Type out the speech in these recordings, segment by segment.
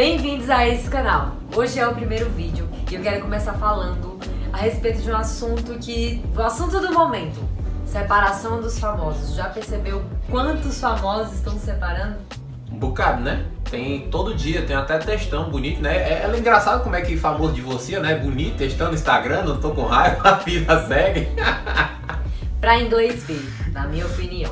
Bem-vindos a esse canal. Hoje é o primeiro vídeo e eu quero começar falando a respeito de um assunto o assunto do momento, separação dos famosos. Já percebeu quantos famosos estão se separando? Um bocado, né? Tem todo dia, tem até textão bonito, né? É engraçado como é que famoso divorcia, né? Bonito, textão no Instagram, não tô com raiva, a vida segue. Pra inglês ver, na minha opinião.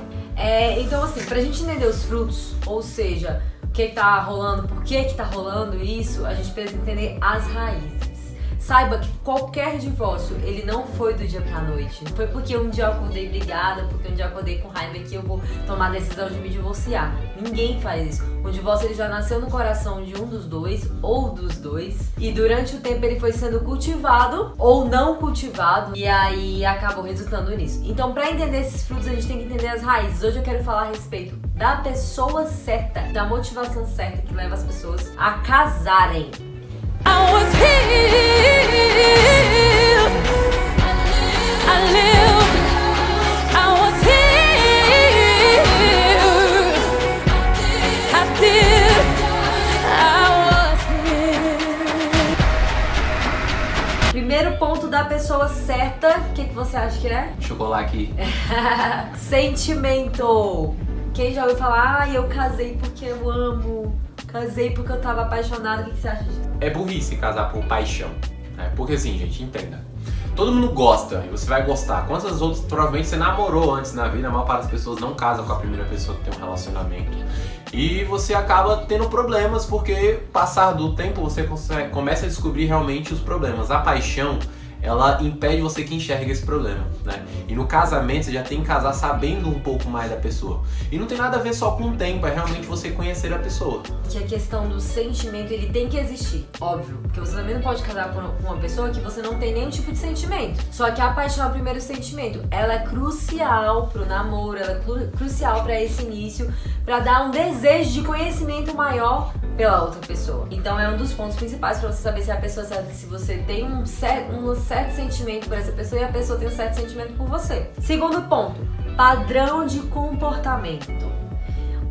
Então assim, pra gente entender os frutos, ou seja, o que tá rolando, por que tá rolando isso, a gente precisa entender as raízes. Saiba que qualquer divórcio, ele não foi do dia pra noite. Não foi porque um dia eu acordei brigada, porque um dia eu acordei com raiva que eu vou tomar a decisão de me divorciar. Ninguém faz isso. O divórcio ele já nasceu no coração de um dos dois, ou dos dois. E durante o tempo ele foi sendo cultivado, ou não cultivado. E aí acabou resultando nisso. Então pra entender esses frutos, a gente tem que entender as raízes. Hoje eu quero falar a respeito da pessoa certa, da motivação certa que leva as pessoas a casarem. I was healed. I lived. I was healed. I did. I was healed. Primeiro ponto da pessoa certa, o que você acha que é? Chocolate aqui. Sentimento. Quem já ouviu falar, eu casei porque eu amo, casei porque eu tava apaixonada, o que você acha disso? É burrice casar por paixão, né? Porque assim, gente, entenda. Todo mundo gosta e você vai gostar. Quantas outras provavelmente você namorou antes na vida? A maior parte das pessoas não casa com a primeira pessoa que tem um relacionamento. E você acaba tendo problemas porque, passar do tempo, você começa a descobrir realmente os problemas. A paixão, ela impede você que enxergue esse problema, né? E no casamento você já tem que casar sabendo um pouco mais da pessoa. E não tem nada a ver só com o tempo, é realmente você conhecer a pessoa. Que a questão do sentimento, ele tem que existir, óbvio. Porque você também não pode casar com uma pessoa que você não tem nenhum tipo de sentimento. Só que a paixão é o primeiro sentimento. Ela é crucial pro namoro, ela é crucial pra esse início, pra dar um desejo de conhecimento maior pela outra pessoa. Então é um dos pontos principais pra você saber se é a pessoa certa, se você tem um certo sentimento por essa pessoa e a pessoa tem um certo sentimento por você. Segundo ponto, padrão de comportamento.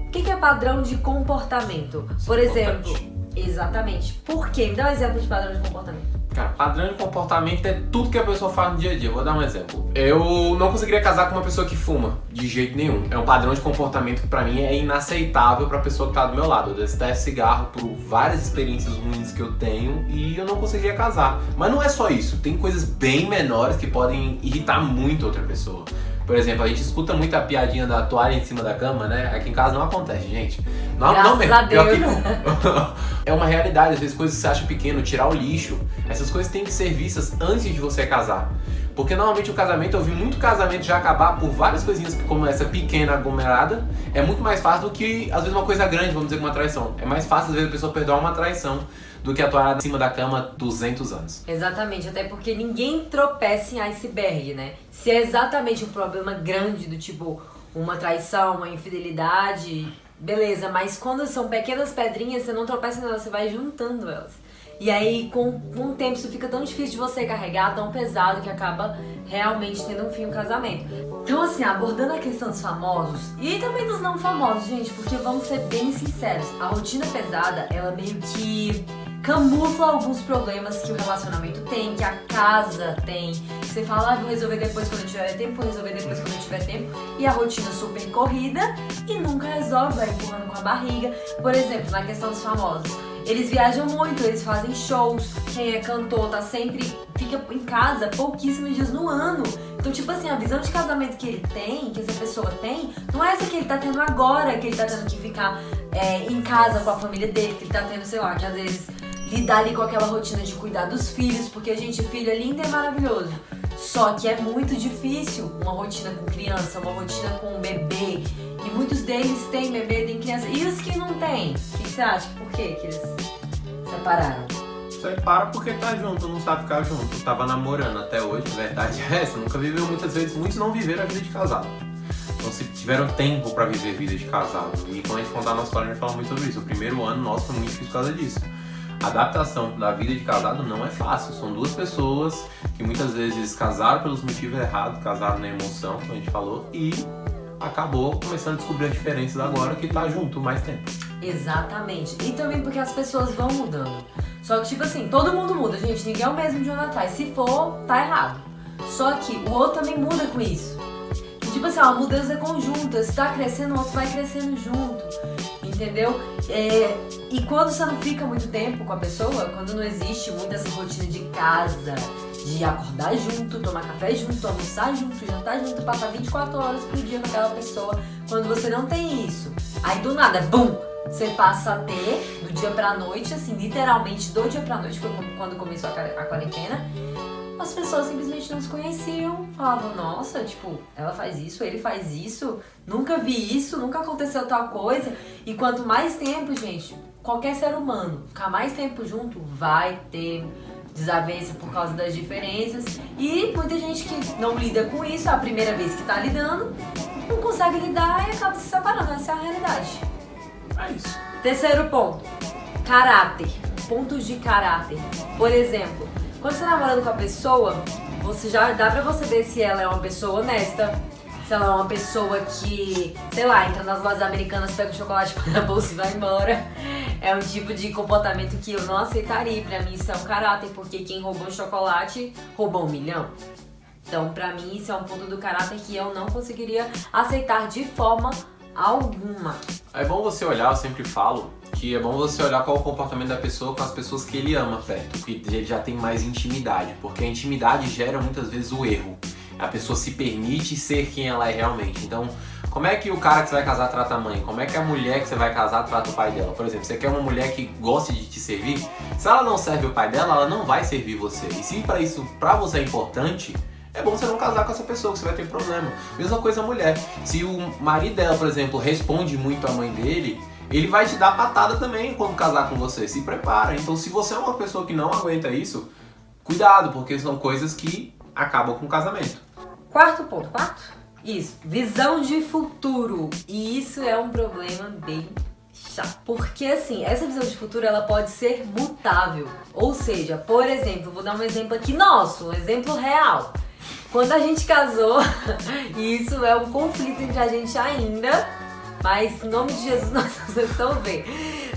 O que é padrão de comportamento? Por exemplo, exatamente. Por quê? Me dá um exemplo de padrão de comportamento. Cara, padrão de comportamento é tudo que a pessoa faz no dia a dia. Vou dar um exemplo. Eu não conseguiria casar com uma pessoa que fuma, de jeito nenhum. É um padrão de comportamento que pra mim é inaceitável pra pessoa que tá do meu lado. Eu detesto cigarro por várias experiências ruins que eu tenho e eu não conseguiria casar. Mas não é só isso. Tem coisas bem menores que podem irritar muito outra pessoa. Por exemplo, a gente escuta muito a piadinha da toalha em cima da cama, né? Aqui em casa não acontece, gente. Não mesmo. A Deus. Pior que não. É uma realidade, às vezes coisas que você acha pequeno, tirar o lixo. Essas coisas têm que ser vistas antes de você casar. Porque normalmente o casamento, eu vi muito casamento já acabar por várias coisinhas como essa pequena aglomerada. É muito mais fácil do que, às vezes, uma coisa grande, vamos dizer, uma traição. É mais fácil, às vezes, a pessoa perdoar uma traição do que a toalha em cima da cama 200 anos. Exatamente, até porque ninguém tropeça em iceberg, né? Se é exatamente um problema grande do tipo uma traição, uma infidelidade, beleza, mas quando são pequenas pedrinhas, você não tropeça nelas, você vai juntando elas. E aí, com o tempo, isso fica tão difícil de você carregar, tão pesado, que acaba realmente tendo um fim o casamento. Então, assim, abordando a questão dos famosos, e também dos não famosos, gente, porque vamos ser bem sinceros, a rotina pesada, ela meio que camufla alguns problemas que o relacionamento tem, que a casa tem. Você fala, vou resolver depois quando eu tiver tempo, vou resolver depois quando eu tiver tempo. E a rotina super corrida e nunca resolve, vai empurrando com a barriga. Por exemplo, na questão dos famosos, eles viajam muito, eles fazem shows, quem é cantor fica em casa pouquíssimos dias no ano. Então, tipo assim, a visão de casamento que ele tem, que essa pessoa tem, não é essa que ele tá tendo agora, que ele tá tendo que ficar em casa com a família dele, que ele tá tendo, sei lá, que às vezes lidar ali com aquela rotina de cuidar dos filhos, porque, gente, filho é lindo e maravilhoso. Só que é muito difícil uma rotina com criança, uma rotina com um bebê. E muitos deles têm bebê, têm criança. E os que não têm? O que você acha? Por que eles separaram? Separa porque tá junto, não sabe ficar junto. Tava namorando até hoje, a verdade é essa. Nunca viveu muitas vezes, muitos não viveram a vida de casado. Então se tiveram tempo pra viver vida de casado. E quando a gente contar a nossa história, a gente fala muito sobre isso. O primeiro ano nosso foi muito difícil por causa disso. A adaptação da vida de casado não é fácil. São duas pessoas que muitas vezes casaram pelos motivos errados, casaram na emoção, como a gente falou, e acabou começando a descobrir as diferenças agora que tá junto mais tempo. Exatamente. E também porque as pessoas vão mudando. Só que, tipo assim, todo mundo muda, gente. Ninguém é o mesmo de um ano atrás. Se for, tá errado. Só que o outro também muda com isso. E, tipo assim, uma mudança conjunta. Se tá crescendo, o outro vai crescendo junto. Entendeu? E quando você não fica muito tempo com a pessoa, quando não existe muito essa rotina de casa, de acordar junto, tomar café junto, almoçar junto, jantar junto, passar 24 horas por dia com aquela pessoa, quando você não tem isso, aí do nada, bum, você passa a ter do dia pra noite, assim, literalmente do dia pra noite, foi quando começou a quarentena, as pessoas simplesmente não se conheciam, falavam, nossa, tipo, ela faz isso, ele faz isso, nunca vi isso, nunca aconteceu tal coisa. E quanto mais tempo, gente, qualquer ser humano ficar mais tempo junto, vai ter desavença por causa das diferenças. E muita gente que não lida com isso, é a primeira vez que tá lidando, não consegue lidar e acaba se separando, essa é a realidade. É isso. Terceiro ponto, caráter, pontos de caráter. Por exemplo, quando você tá namorando com a pessoa, você já dá pra você ver se ela é uma pessoa honesta, se ela é uma pessoa que, sei lá, entra nas lojas americanas, pega o chocolate para a bolsa e vai embora. É um tipo de comportamento que eu não aceitaria. Pra mim isso é um caráter, porque quem roubou um chocolate, roubou 1 milhão. Então pra mim isso é um ponto do caráter que eu não conseguiria aceitar de forma alguma. É bom você olhar, eu sempre falo, que é bom você olhar qual é o comportamento da pessoa com as pessoas que ele ama perto, que ele já tem mais intimidade, porque a intimidade gera muitas vezes o erro. A pessoa se permite ser quem ela é realmente. Então, como é que o cara que você vai casar trata a mãe? Como é que a mulher que você vai casar trata o pai dela? Por exemplo, você quer uma mulher que goste de te servir? Se ela não serve o pai dela, ela não vai servir você. E se para isso, pra você é importante, é bom você não casar com essa pessoa, que você vai ter problema. Mesma coisa a mulher. Se o marido dela, por exemplo, responde muito à mãe dele, ele vai te dar patada também quando casar com você. Se prepara. Então, se você é uma pessoa que não aguenta isso, cuidado, porque são coisas que acabam com o casamento. Quarto ponto, isso, visão de futuro. E isso é um problema bem chato. Porque assim, essa visão de futuro ela pode ser mutável. Ou seja, por exemplo, vou dar um exemplo aqui nosso, um exemplo real. Quando a gente casou, e isso é um conflito entre a gente ainda, mas em nome de Jesus nós vamos ver.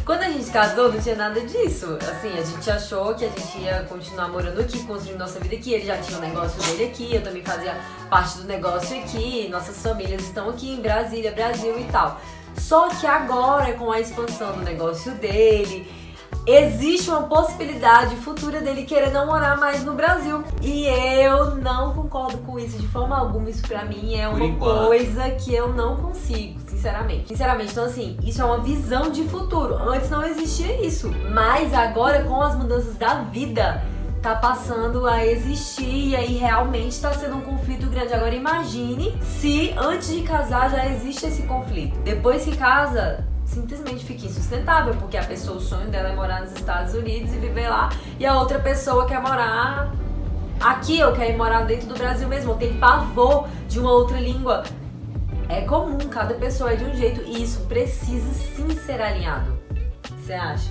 Quando a gente casou, não tinha nada disso. Assim, a gente achou que a gente ia continuar morando aqui, construindo nossa vida aqui. Ele já tinha o negócio dele aqui, eu também fazia parte do negócio aqui. Nossas famílias estão aqui em Brasília, Brasil e tal. Só que agora, com a expansão do negócio dele, existe uma possibilidade futura dele querer não morar mais no Brasil. E eu não concordo com isso de forma alguma. Isso pra mim é uma coisa que eu não consigo, sinceramente. Então assim, isso é uma visão de futuro. Antes não existia isso. Mas agora, com as mudanças da vida, tá passando a existir. E aí realmente tá sendo um conflito grande. Agora imagine se antes de casar já existe esse conflito. Depois que casa, simplesmente fica insustentável, porque a pessoa, o sonho dela é morar nos Estados Unidos e viver lá, e a outra pessoa quer morar aqui, ou quer ir morar dentro do Brasil mesmo, ou tem pavor de uma outra língua. É comum, cada pessoa é de um jeito, e isso precisa sim ser alinhado. Você acha?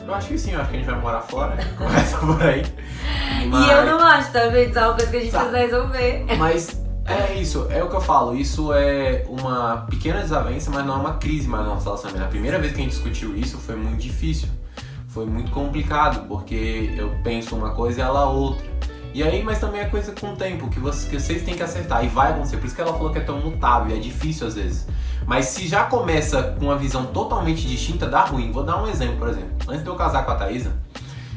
Eu acho que sim, eu acho que a gente vai morar fora, começa por aí. Mas... E eu não acho, talvez, é uma coisa que a gente precisa resolver. Mas é isso, é o que eu falo, isso é uma pequena desavença, mas não é uma crise mais no nosso relacionamento. A primeira vez que a gente discutiu isso foi muito difícil, foi muito complicado, porque eu penso uma coisa e ela outra. E aí, mas também é coisa com o tempo, que vocês têm que acertar, e vai acontecer, por isso que ela falou que é tão mutável, é difícil às vezes. Mas se já começa com uma visão totalmente distinta, dá ruim. Vou dar um exemplo, por exemplo. Antes de eu casar com a Thaisa,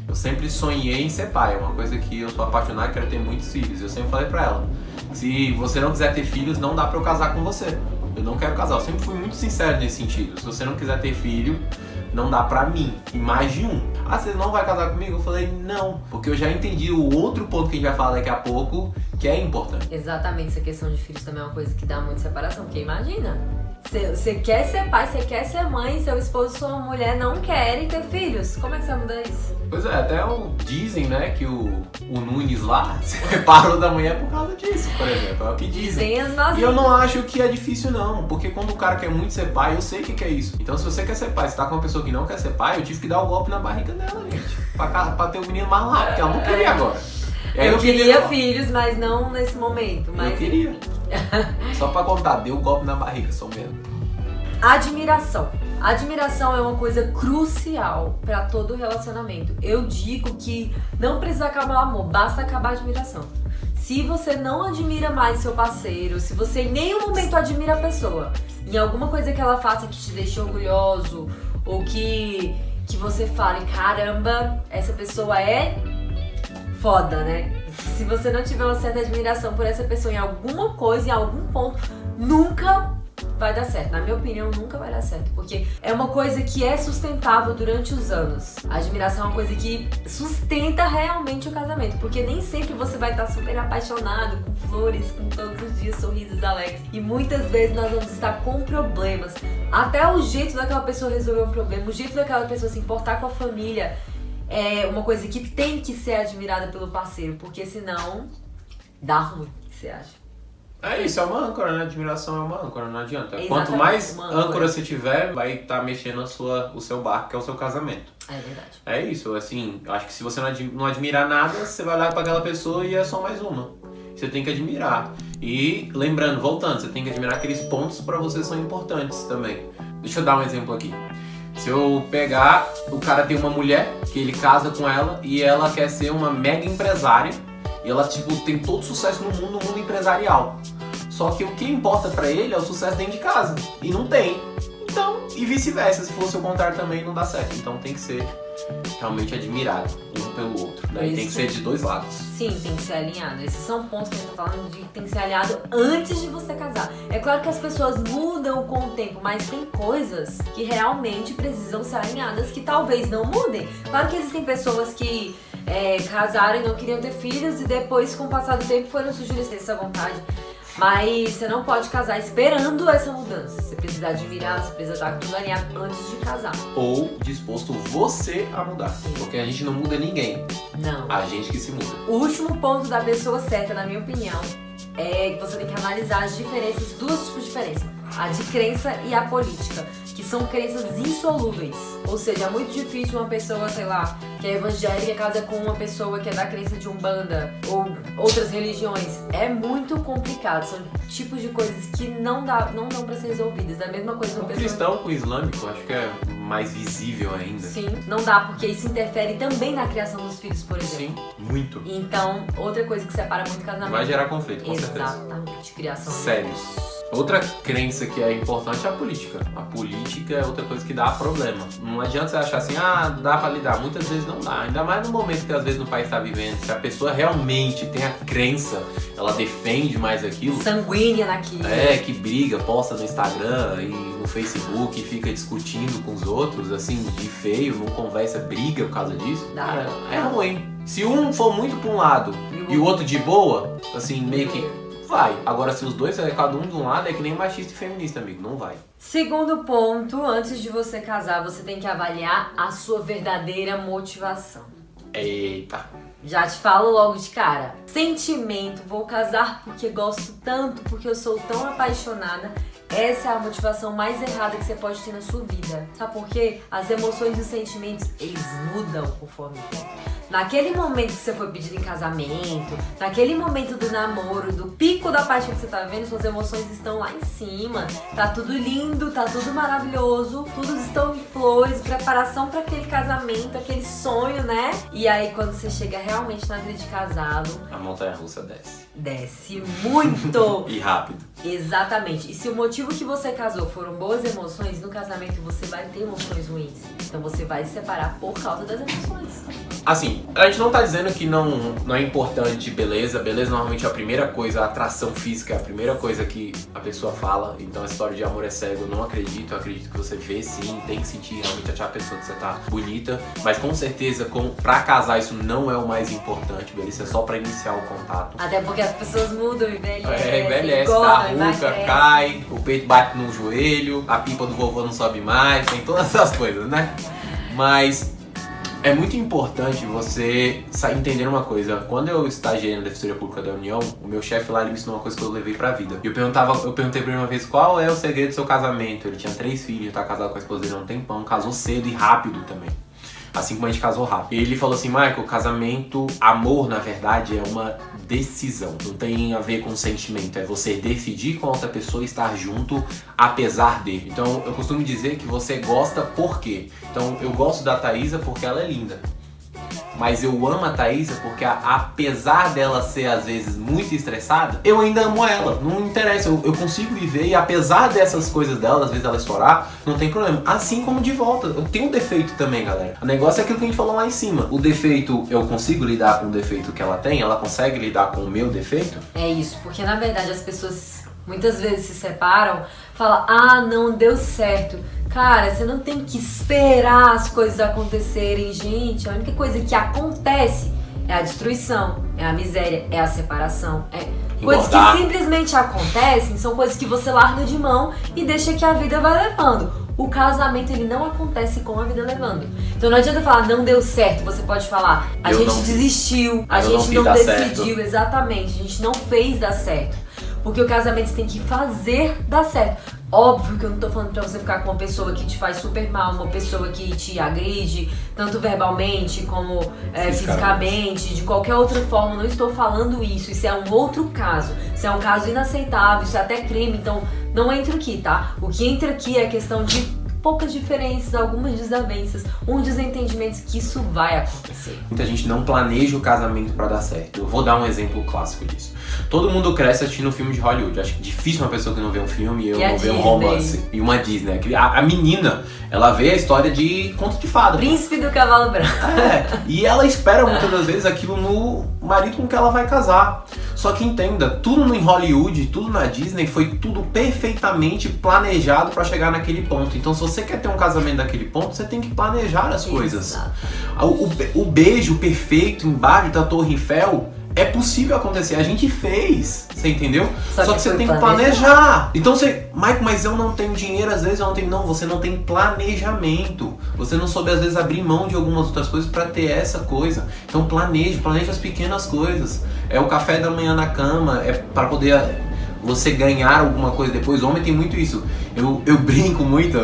eu sempre sonhei em ser pai, é uma coisa que eu sou apaixonado e quero ter muitos filhos. Eu sempre falei pra ela, se você não quiser ter filhos, não dá pra eu casar com você. Eu não quero casar. Eu sempre fui muito sincero nesse sentido. Se você não quiser ter filho, não dá pra mim. E mais de um. Ah, você não vai casar comigo? Eu falei, não. Porque eu já entendi o outro ponto que a gente vai falar daqui a pouco, que é importante. Exatamente, essa questão de filhos também é uma coisa que dá muita separação. Porque imagina, você quer ser pai, você quer ser mãe, seu esposo, sua mulher não querem ter filhos. Como é que você vai mudar isso? Pois é, até dizem, né, que o Nunes lá se separou da mulher por causa disso, por exemplo. É o que dizem. E eu não acho que é difícil, não. Porque quando o cara quer muito ser pai, eu sei o que é isso. Então, se você quer ser pai, se tá com uma pessoa que não quer ser pai, eu tive que dar o golpe na barriga dela, gente. Pra ter o menino mais rápido, porque ela não queria agora. Eu queria filhos, mas não nesse momento. Mas eu queria. Só pra contar, deu o golpe na barriga, só mesmo. Admiração. Admiração é uma coisa crucial pra todo relacionamento. Eu digo que não precisa acabar o amor, basta acabar a admiração. Se você não admira mais seu parceiro, se você em nenhum momento admira a pessoa, em alguma coisa que ela faça que te deixe orgulhoso, ou que você fale, caramba, essa pessoa é foda, né? Se você não tiver uma certa admiração por essa pessoa em alguma coisa, em algum ponto, nunca vai dar certo. Na minha opinião, nunca vai dar certo. Porque é uma coisa que é sustentável durante os anos. A admiração é uma coisa que sustenta realmente o casamento. Porque nem sempre você vai estar super apaixonado, com flores, com todos os dias sorrisos alegres. E muitas vezes nós vamos estar com problemas. Até o jeito daquela pessoa resolver um problema, o jeito daquela pessoa se importar com a família, é uma coisa que tem que ser admirada pelo parceiro. Porque senão, dá ruim. O que você acha? É isso, é uma âncora, né? Admiração é uma âncora, não adianta. Exatamente, Quanto mais uma âncora âncora você tiver, vai estar mexendo o seu barco, que é o seu casamento. É verdade. É isso, assim, eu acho que se você não admirar nada, você vai olhar pra aquela pessoa e é só mais uma. Você tem que admirar. E lembrando, voltando, você tem que admirar aqueles pontos pra você são importantes também. Deixa eu dar um exemplo aqui. Se eu pegar, o cara tem uma mulher, que ele casa com ela e ela quer ser uma mega empresária. E ela, tipo, tem todo sucesso no mundo empresarial. Só que o que importa pra ele é o sucesso dentro de casa. E não tem. Então, e vice-versa. Se fosse o contrário também, não dá certo. Então tem que ser realmente admirado um pelo outro, né? E tem que ser de dois lados. Sim, tem que ser alinhado. Esses são pontos que a gente tá falando de que tem que ser alinhado antes de você casar. É claro que as pessoas mudam com o tempo, mas tem coisas que realmente precisam ser alinhadas que talvez não mudem. Claro que existem pessoas que casaram e não queriam ter filhos e depois, com o passar do tempo, foram surgindo essa vontade. Mas você não pode casar esperando essa mudança. Você precisa admirar, você precisa estar tudo alinhado antes de casar. Ou disposto você a mudar. Porque a gente não muda ninguém. Não. A gente que se muda. O último ponto da pessoa certa, na minha opinião, é que você tem que analisar as diferenças, duas tipos de diferença. A de crença e a política, que são crenças insolúveis. Ou seja, é muito difícil uma pessoa, sei lá, que é evangélica casa com uma pessoa que é da crença de Umbanda ou outras religiões. É muito complicado, são tipos de coisas que não dão pra ser resolvidas. Da mesma coisa uma pessoa... cristão com o islâmico, acho que é mais visível ainda. Sim, não dá, porque isso interfere também na criação dos filhos, por exemplo. Sim, muito. Então, outra coisa que separa muito casamento. Vai gerar conflito, com certeza. Exatamente, criação. Sérios. Outra crença que é importante é a política. A política é outra coisa que dá problema. Não adianta você achar assim, dá pra lidar. Muitas vezes não dá. Ainda mais no momento que às vezes no país está vivendo. Se a pessoa realmente tem a crença, ela defende mais aquilo. Sanguínea naquilo. Que briga, posta no Instagram e no Facebook e fica discutindo com os outros, assim, de feio, não conversa, briga por causa disso. Cara, é ruim. Se um for muito pra um lado e o outro de boa, assim, meio que... vai. Agora, se os dois, cada um de um lado, é que nem machista e feminista, amigo. Não vai. Segundo ponto, antes de você casar, você tem que avaliar a sua verdadeira motivação. Eita. Já te falo logo de cara. Sentimento, vou casar porque gosto tanto, porque eu sou tão apaixonada. Essa é a motivação mais errada que você pode ter na sua vida. Sabe por quê? As emoções e os sentimentos, eles mudam conforme o tempo. Naquele momento que você foi pedido em casamento, naquele momento do namoro, do pico da paixão que você tá vendo, suas emoções estão lá em cima. Tá tudo lindo, tá tudo maravilhoso, tudo estão em flores, preparação para aquele casamento, aquele sonho, né? E aí quando você chega realmente na vida de casado... a montanha-russa desce. Desce muito! E rápido. Exatamente. E se o motivo que você casou foram boas emoções, no casamento você vai ter emoções ruins. Então você vai se separar por causa das emoções. Assim, a gente não tá dizendo que não é importante beleza. Beleza normalmente é a primeira coisa, a atração física é a primeira coisa que a pessoa fala. Então a história de amor é cego, eu não acredito. Eu acredito que você vê sim, tem que sentir realmente achar a pessoa que você tá bonita. Mas com certeza, pra casar isso não é o mais importante, beleza? É só pra iniciar o contato. Até porque as pessoas mudam, envelhecem, envelhece, dá ruga, cai, o peito bate no joelho, a pipa do vovô não sobe mais, tem todas essas coisas, né? Mas é muito importante você entender uma coisa. Quando eu estagiei na Defensoria Pública da União, o meu chefe lá, ele me ensinou uma coisa que eu levei pra vida. E eu perguntei pra ele uma vez, qual é o segredo do seu casamento? Ele tinha 3 filhos, tá casado com a esposa dele há um tempão, casou cedo e rápido também. assim como a gente casou rápido. E ele falou assim, Michael, casamento, amor, na verdade, é uma decisão. Não tem a ver com sentimento, é você decidir com a outra pessoa estar junto, apesar de. Então, eu costumo dizer que você gosta por quê? Então, eu gosto da Thaísa porque ela é linda. Mas eu amo a Thaísa porque apesar dela ser às vezes muito estressada, eu ainda amo ela, não interessa, eu consigo viver e apesar dessas coisas dela, às vezes ela estourar, não tem problema. Assim como de volta, eu tenho um defeito também, galera. O negócio é aquilo que a gente falou lá em cima. O defeito, eu consigo lidar com o defeito que ela tem, ela consegue lidar com o meu defeito? É isso, porque na verdade as pessoas muitas vezes se separam, falam, ah, não deu certo. Cara, você não tem que esperar as coisas acontecerem, gente. A única coisa que acontece é a destruição, é a miséria, é a separação. Coisas que simplesmente acontecem, são coisas que você larga de mão e deixa que a vida vai levando. O casamento, ele não acontece com a vida levando. Então não adianta falar, não deu certo. Você pode falar, a gente desistiu, a gente não decidiu, exatamente. A gente não fez dar certo. Porque o casamento você tem que fazer dar certo. Óbvio que eu não tô falando pra você ficar com uma pessoa que te faz super mal, uma pessoa que te agride, tanto verbalmente como fisicamente, de qualquer outra forma. Não estou falando isso. Isso é um outro caso. Isso é um caso inaceitável, isso é até crime, então não entra aqui, tá? O que entra aqui é a questão de poucas diferenças, algumas desavenças, desentendimentos que isso vai acontecer. Muita gente não planeja o casamento pra dar certo. Eu vou dar um exemplo clássico disso. Todo mundo cresce assistindo um filme de Hollywood. Acho que difícil uma pessoa que não vê um filme e eu não ver um romance. E uma Disney. A menina, ela vê a história de conto de fada. Príncipe do Cavalo Branco. E ela espera muitas das vezes aquilo no marido com que ela vai casar. Só que entenda, tudo em Hollywood, tudo na Disney foi tudo perfeitamente planejado pra chegar naquele ponto. Então se você quer ter um casamento daquele ponto, você tem que planejar as coisas. O beijo perfeito embaixo da Torre Eiffel é possível acontecer, a gente fez, você entendeu? Só que você tem que planejar. Então você, Michael, mas eu não tenho dinheiro, às vezes eu não tenho. Não, você não tem planejamento. Você não soube às vezes abrir mão de algumas outras coisas pra ter essa coisa. Então planeje as pequenas coisas. É o café da manhã na cama, é pra poder você ganhar alguma coisa depois. O homem tem muito isso. Eu brinco muito,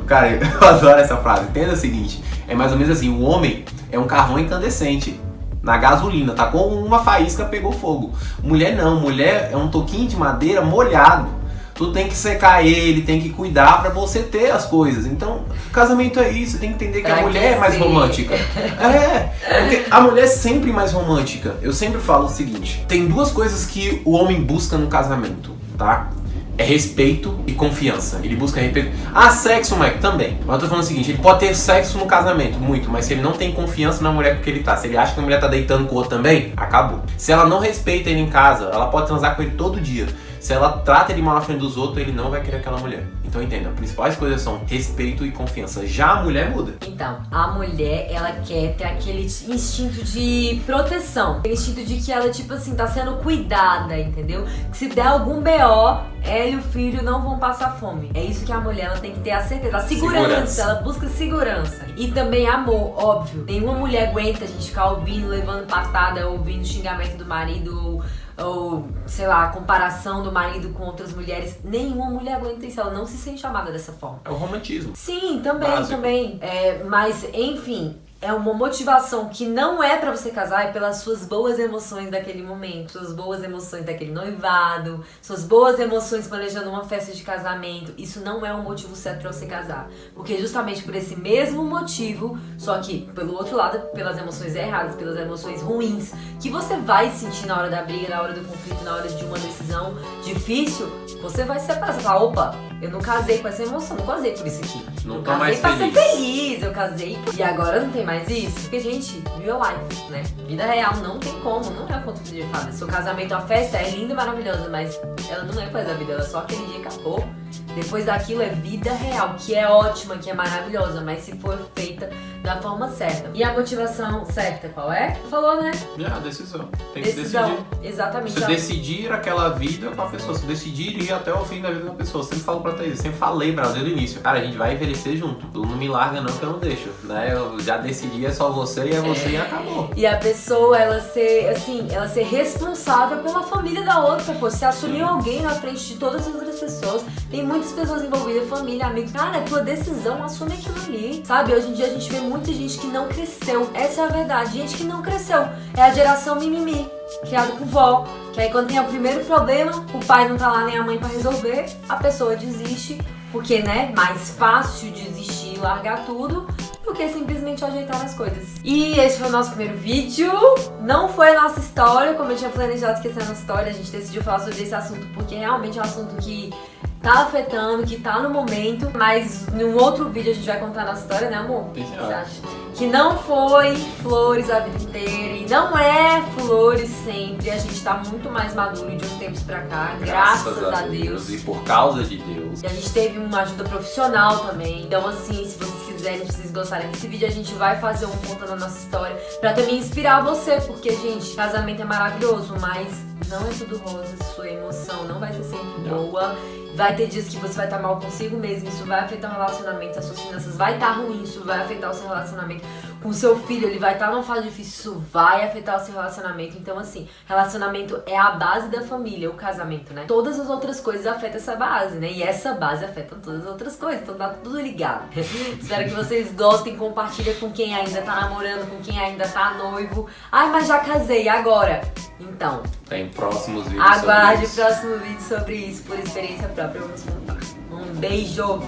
cara, eu adoro essa frase. Entenda o seguinte, é mais ou menos assim, o homem é um carvão incandescente. Na gasolina, tá com uma faísca, pegou fogo. Mulher não, mulher é um toquinho de madeira molhado. Tu tem que secar ele, tem que cuidar pra você ter as coisas. Então, o casamento é isso, você tem que entender que a mulher é mais romântica. Porque a mulher é sempre mais romântica. Eu sempre falo o seguinte, tem duas coisas que o homem busca no casamento, tá? É respeito e confiança. Ele busca respeito. Sexo, Mike, também. Mas eu tô falando o seguinte, ele pode ter sexo no casamento, muito, mas se ele não tem confiança na mulher com que ele tá, se ele acha que a mulher tá deitando com o outro também, acabou. Se ela não respeita ele em casa, ela pode transar com ele todo dia. Se ela trata ele mal na frente dos outros, ele não vai querer aquela mulher. Então entenda, as principais coisas são respeito e confiança. Já a mulher muda. Então, a mulher, ela quer ter aquele instinto de proteção. Aquele instinto de que ela, tipo assim, tá sendo cuidada, entendeu? Que se der algum BO, ela e o filho não vão passar fome. É isso que a mulher, ela tem que ter a certeza. A segurança. Ela busca segurança. E também amor, óbvio. Nenhuma mulher aguenta a gente ficar ouvindo, levando patada, ouvindo xingamento do marido, ou, sei lá, a comparação do marido com outras mulheres. Nenhuma mulher aguenta isso, ela não se sente chamada dessa forma. É o romantismo. Sim, também. Mas, enfim, é uma motivação que não é pra você casar, é pelas suas boas emoções daquele momento, suas boas emoções daquele noivado, suas boas emoções planejando uma festa de casamento. Isso não é um motivo certo pra você casar. Porque justamente por esse mesmo motivo, só que pelo outro lado, pelas emoções erradas, pelas emoções ruins, que você vai sentir na hora da briga, na hora do conflito, na hora de uma decisão difícil, você vai se separar. Você fala, opa, eu não casei com essa emoção, não casei por isso aqui. Não tô mais pra feliz. ser feliz, eu casei e agora não tem mais isso. Porque, gente, real life, né? Vida real não tem como, não é conto de fada. Seu casamento, a festa é linda e maravilhosa, mas ela não é coisa da vida, ela só aquele dia acabou. Depois daquilo é vida real, que é ótima, que é maravilhosa, mas se for feita da forma certa. E a motivação certa qual é? Falou, né? A decisão. Tem decisão. que decidir. Exatamente. Você decidir aquela vida com a pessoa, você decidir ir até o fim da vida da pessoa. Eu sempre falo pra Thaís, sempre falei pra ela desde o início. Cara, a gente vai envelhecer junto. Tu não me larga não que eu não deixo, né? Eu já decidi, é só você e é você e acabou. E a pessoa, ela ser responsável pela família da outra, pô. Você assumiu alguém na frente de todas as outras pessoas, tem muitas pessoas envolvidas, família, amigos. Cara, é tua decisão, assume aquilo ali, sabe? Hoje em dia a gente vê muita gente que não cresceu. Essa é a verdade, gente que não cresceu. É a geração mimimi, criada com vó. Que aí quando tem o primeiro problema, o pai não tá lá nem a mãe pra resolver, a pessoa desiste. Porque, né, mais fácil desistir e largar tudo do que simplesmente ajeitar as coisas. E esse foi o nosso primeiro vídeo. Não foi a nossa história, como eu tinha planejado que ia ser a nossa história. A gente decidiu falar sobre esse assunto porque realmente é um assunto que tá afetando, que tá no momento. Mas num outro vídeo a gente vai contar a nossa história, né, amor? O que você acha? Que não foi flores a vida inteira e não é flores sempre. A gente tá muito mais maduro de uns tempos pra cá, graças a Deus. E por causa de Deus. E a gente teve uma ajuda profissional também. Então assim, se vocês quiserem, se vocês gostarem desse vídeo, a gente vai fazer um contando a nossa história pra também inspirar você. Porque, gente, casamento é maravilhoso, mas não é tudo rosa. Sua emoção não vai ser sempre boa. Vai ter dias que você vai estar mal consigo mesmo, isso vai afetar o relacionamento, as suas finanças vai estar ruim, isso vai afetar o seu relacionamento com o seu filho, ele vai estar numa fase difícil, isso vai afetar o seu relacionamento. Então assim, relacionamento é a base da família, o casamento, né? Todas as outras coisas afetam essa base, né? E essa base afeta todas as outras coisas, então tá tudo ligado. Espero que vocês gostem, compartilha com quem ainda tá namorando, com quem ainda tá noivo. Ai, mas já casei, e agora? Então, tem próximos vídeos aguarde sobre isso. o próximo vídeo sobre isso, por experiência própria, vamos contar. Um beijo!